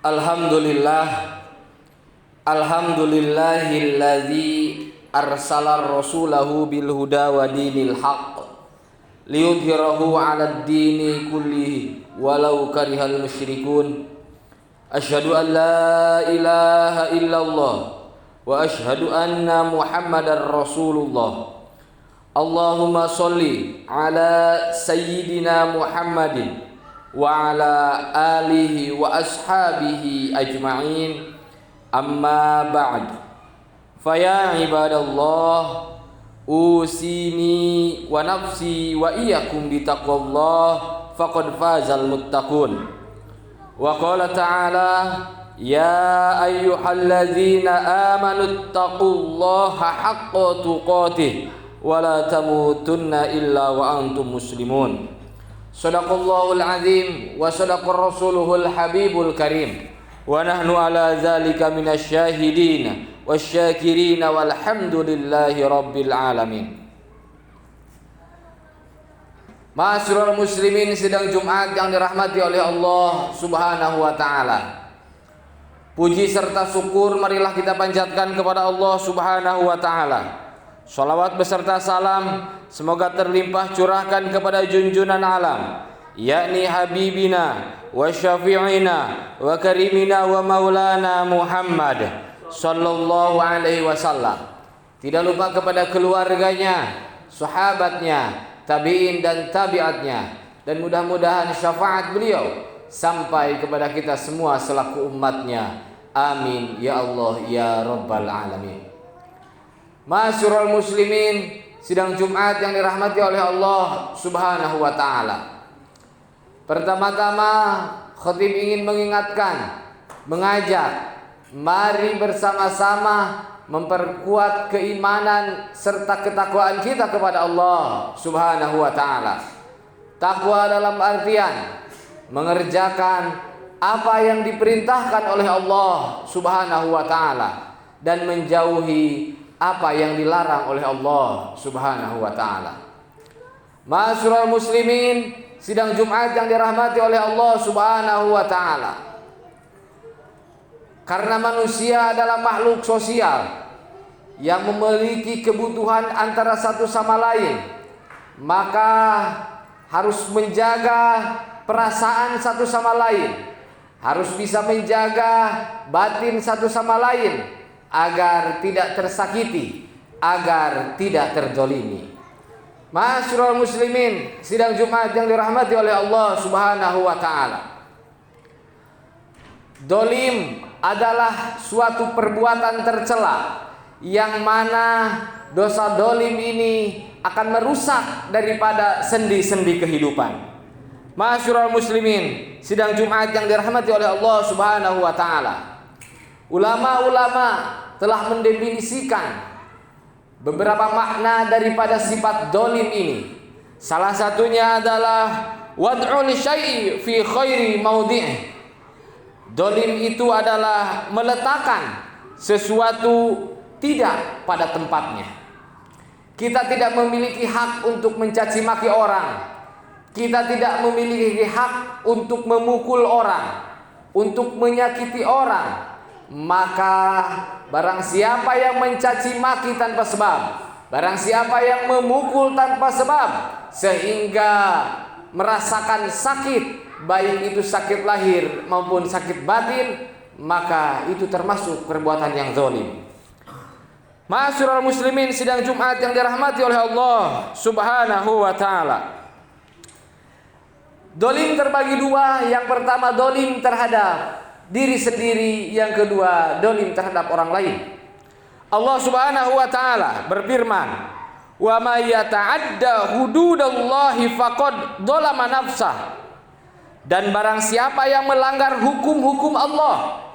Alhamdulillah, alhamdulillahilladzi arsala rasulahu bil huda wa dinil haqq liyudhhirahu 'alad dini kullihi walau karihal musyrikun. Asyhadu an la ilaha illallah wa asyhadu anna Muhammadar Rasulullah. Allahumma sholli ala sayyidina Muhammadin wa ala alihi wa ashabihi ajma'in. Amma ba'd. Faya ibadallah, usini wa nafsi wa iyyakum bitaqwallah faqad fazal muttaqun. Wa qala ta'ala, ya ayyuhalladzina amanu taqullaha haqqa tuqatih wa la tamutunna illa wa antum muslimun. Sadaqallahul azim wa sadaqar rasuluhul habibul karim wa nahnu ala zalika minasyahidin wasyakirin walhamdulillahi rabbil alamin. Ma'asyiral muslimin, sidang Jumat yang dirahmati oleh Allah Subhanahu wa taala. Puji serta syukur marilah kita panjatkan kepada Allah Subhanahu wa taala. Salawat beserta salam semoga terlimpah curahkan kepada junjunan alam, yakni habibina wa syafi'ina wa karimina wa maulana Muhammad sallallahu alaihi wasallam. Tidak lupa kepada keluarganya, sahabatnya, tabi'in dan tabi'atnya, dan mudah-mudahan syafaat beliau sampai kepada kita semua selaku umatnya. Amin ya Allah ya rabbal alamin. Ma'asyiral muslimin, sidang Jumat yang dirahmati oleh Allah Subhanahu wa taala. Pertama-tama khatib ingin mengingatkan, mengajak, mari bersama-sama memperkuat keimanan serta ketakwaan kita kepada Allah Subhanahu wa taala. Takwa dalam artian mengerjakan apa yang diperintahkan oleh Allah Subhanahu wa taala dan menjauhi apa yang dilarang oleh Allah Subhanahu wa taala. Ma'asyiral muslimin, sidang Jumat yang dirahmati oleh Allah Subhanahu wa taala. Karena manusia adalah makhluk sosial yang memiliki kebutuhan antara satu sama lain, maka harus menjaga perasaan satu sama lain, harus bisa menjaga batin satu sama lain agar tidak tersakiti, agar tidak terzalimi. Ma'asyiral muslimin, sidang Jumat yang dirahmati oleh Allah Subhanahu wa taala. Dolim adalah suatu perbuatan tercela yang mana dosa dolim ini akan merusak daripada sendi-sendi kehidupan. Ma'asyiral muslimin, sidang Jumat yang dirahmati oleh Allah Subhanahu wa taala. Ulama-ulama telah mendefinisikan beberapa makna daripada sifat dolim ini. Salah satunya adalah wad'ul syai'i fi khairi maudhi'i. Dolim itu adalah meletakkan sesuatu tidak pada tempatnya. Kita tidak memiliki hak untuk mencaci maki orang. Kita tidak memiliki hak untuk memukul orang, untuk menyakiti orang. Maka barang siapa yang mencaci maki tanpa sebab, barang siapa yang memukul tanpa sebab sehingga merasakan sakit, baik itu sakit lahir maupun sakit batin, maka itu termasuk perbuatan yang zalim. Ma'asyiral muslimin, sidang Jumat yang dirahmati oleh Allah Subhanahu wa taala. Dolim terbagi dua. Yang pertama dolim terhadap diri sendiri, yang kedua dolim terhadap orang lain. Allah Subhanahu wa taala berfirman, wa may yata'adda hududallahi faqad dzalama nafsah. Dan barang siapa yang melanggar hukum-hukum Allah,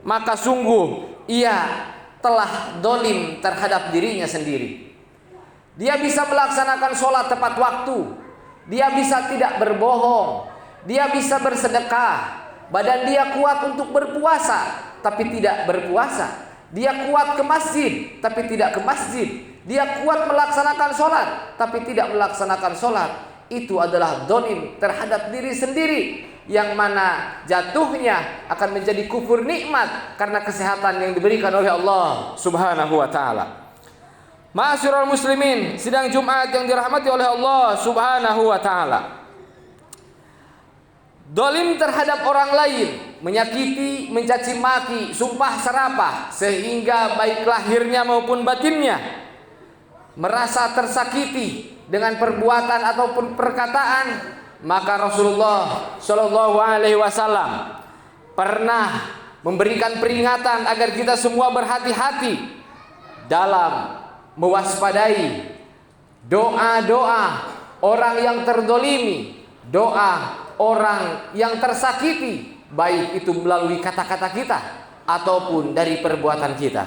maka sungguh ia telah dolim terhadap dirinya sendiri. Dia bisa melaksanakan sholat tepat waktu, dia bisa tidak berbohong, dia bisa bersedekah, badan dia kuat untuk berpuasa tapi tidak berpuasa, dia kuat ke masjid tapi tidak ke masjid, dia kuat melaksanakan sholat tapi tidak melaksanakan sholat. Itu adalah dolim terhadap diri sendiri yang mana jatuhnya akan menjadi kufur nikmat karena kesehatan yang diberikan oleh Allah Subhanahu wa taala. Ma'asyiral muslimin, sidang Jumat yang dirahmati oleh Allah Subhanahu wa taala. Dolim terhadap orang lain, menyakiti, mencaci maki, sumpah serapah sehingga baik lahirnya maupun batinnya merasa tersakiti dengan perbuatan ataupun perkataan, maka Rasulullah Shallallahu Alaihi Wasallam pernah memberikan peringatan agar kita semua berhati-hati dalam mewaspadai doa-doa orang yang terdolimi, doa orang yang tersakiti, baik itu melalui kata-kata kita ataupun dari perbuatan kita.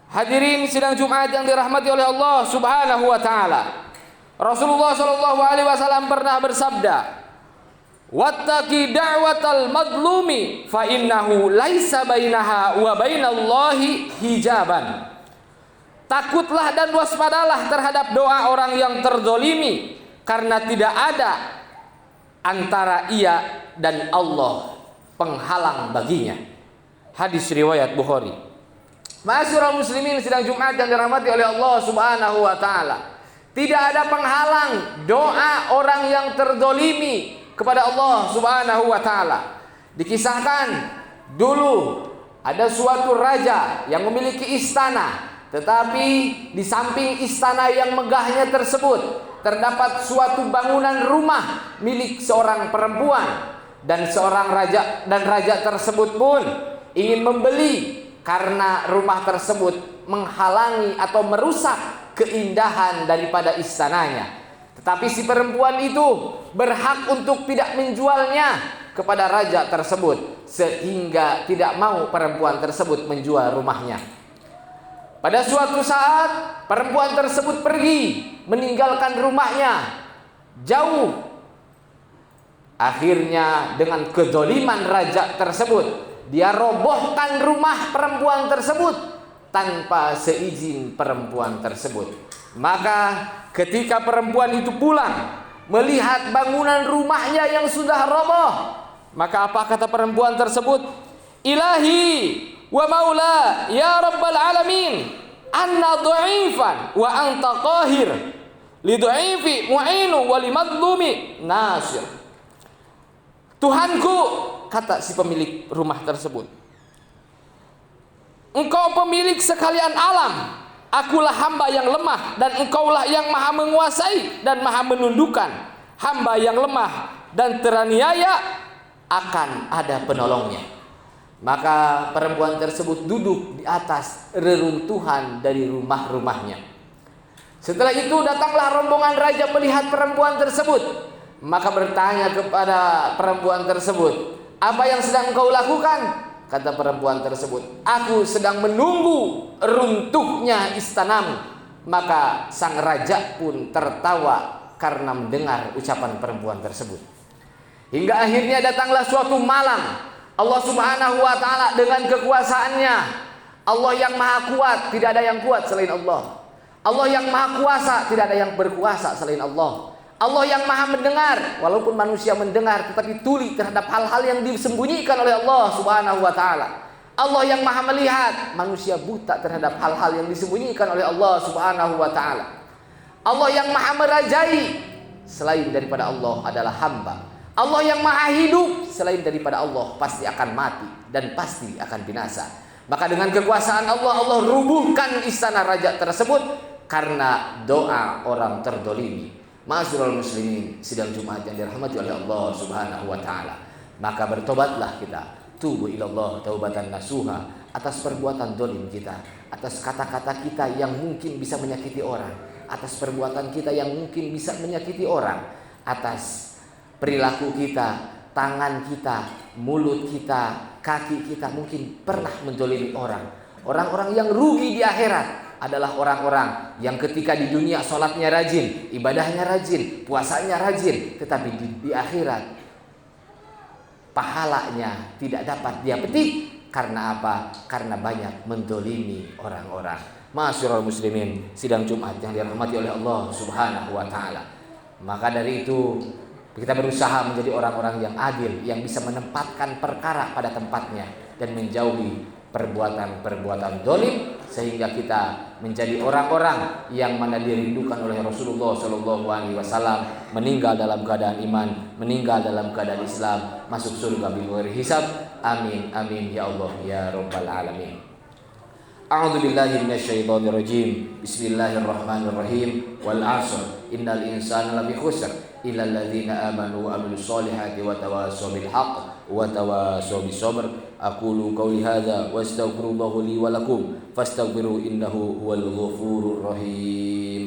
Hadirin sidang Jumat yang dirahmati oleh Allah Subhanahu wa taala. Rasulullah Shallallahu alaihi wasallam pernah bersabda, "Wattaqi da'watal madlumi fa innahu laisa bainaha wa bainallahi hijaban." Takutlah dan waspadalah terhadap doa orang yang terdolimi, karena tidak ada antara ia dan Allah penghalang baginya. Hadis riwayat Bukhari. Ma'asyiral muslimin sidang Jumat yang dirahmati oleh Allah Subhanahu wa taala. Tidak ada penghalang doa orang yang terdolimi kepada Allah Subhanahu wa taala. Dikisahkan dulu ada suatu raja yang memiliki istana, tetapi di samping istana yang megahnya tersebut terdapat suatu bangunan rumah milik seorang perempuan, dan raja tersebut pun ingin membeli karena rumah tersebut menghalangi atau merusak keindahan daripada istananya. Tetapi si perempuan itu berhak untuk tidak menjualnya kepada raja tersebut, sehingga tidak mau perempuan tersebut menjual rumahnya. Pada suatu saat perempuan tersebut pergi meninggalkan rumahnya jauh. Akhirnya dengan kedoliman raja tersebut, dia robohkan rumah perempuan tersebut tanpa seizin perempuan tersebut. Maka ketika perempuan itu pulang melihat bangunan rumahnya yang sudah roboh, maka apa kata perempuan tersebut? Ilahi wa maula ya rabbal alamin, anna du'ifan wa anta qahir, li du'ifi mu'inu wa li madlumi nasir. Tuhanku, kata si pemilik rumah tersebut, engkau pemilik sekalian alam, akulah hamba yang lemah, dan engkaulah yang maha menguasai dan maha menundukkan. Hamba yang lemah dan teraniaya akan ada penolongnya. Maka perempuan tersebut duduk di atas reruntuhan dari rumah-rumahnya. Setelah itu datanglah rombongan raja melihat perempuan tersebut. Maka bertanya kepada perempuan tersebut, apa yang sedang engkau lakukan? Kata perempuan tersebut, aku sedang menunggu runtuhnya istanamu. Maka sang raja pun tertawa karena mendengar ucapan perempuan tersebut. Hingga akhirnya datanglah suatu malam, Allah Subhanahu wa taala dengan kekuasaannya, Allah yang maha kuat, tidak ada yang kuat selain Allah. Allah yang maha kuasa, tidak ada yang berkuasa selain Allah. Allah yang maha mendengar, walaupun manusia mendengar tetapi tuli terhadap hal-hal yang disembunyikan oleh Allah Subhanahu wa taala. Allah yang maha melihat, manusia buta terhadap hal-hal yang disembunyikan oleh Allah Subhanahu wa taala. Allah yang maha merajai, selain daripada Allah adalah hamba. Allah yang maha hidup, selain daripada Allah pasti akan mati dan pasti akan binasa. Maka dengan kekuasaan Allah, Allah rubuhkan istana raja tersebut karena doa orang terdolimi. Ma'asyiral muslimin sidang Jumat yang dirahmati oleh Allah Subhanahu wa taala. Maka bertobatlah kita, tubu ilallah taubatan nasuha atas perbuatan dolim kita, atas kata-kata kita yang mungkin bisa menyakiti orang, atas perbuatan kita yang mungkin bisa menyakiti orang, atas perilaku kita, tangan kita, mulut kita, kaki kita mungkin pernah mendolimi orang. Orang-orang yang rugi di akhirat adalah orang-orang yang ketika di dunia sholatnya rajin, ibadahnya rajin, puasanya rajin, tetapi di akhirat pahalanya tidak dapat dia petik. Karena apa? Karena banyak mendolimi orang-orang. Ma'asyiral muslimin sidang Jumat yang dirahmati oleh Allah Subhanahu wa taala. Maka dari itu Kita berusaha menjadi orang-orang yang adil, yang bisa menempatkan perkara pada tempatnya dan menjauhi perbuatan-perbuatan zalim, sehingga kita menjadi orang-orang yang mana dirindukan oleh Rasulullah Shallallahu Alaihi Wasallam, meninggal dalam keadaan iman, meninggal dalam keadaan Islam, masuk surga bighairi hisab. Amin amin ya Allah ya rabbal alamin. A'udzu billahi minasyaitonir rajim. Bismillahirrahmanirrahim. Wal 'ashr. Innal insana lafi khusr illa alladziina aamanu wa 'amilus solihati wa tawassaw bil haqq wa tawassaw bis sabr. Aqulu qawli hadza wa astaghfirullaha li wa lakum fastaghfiruhu innahu huwal ghafurur rahim.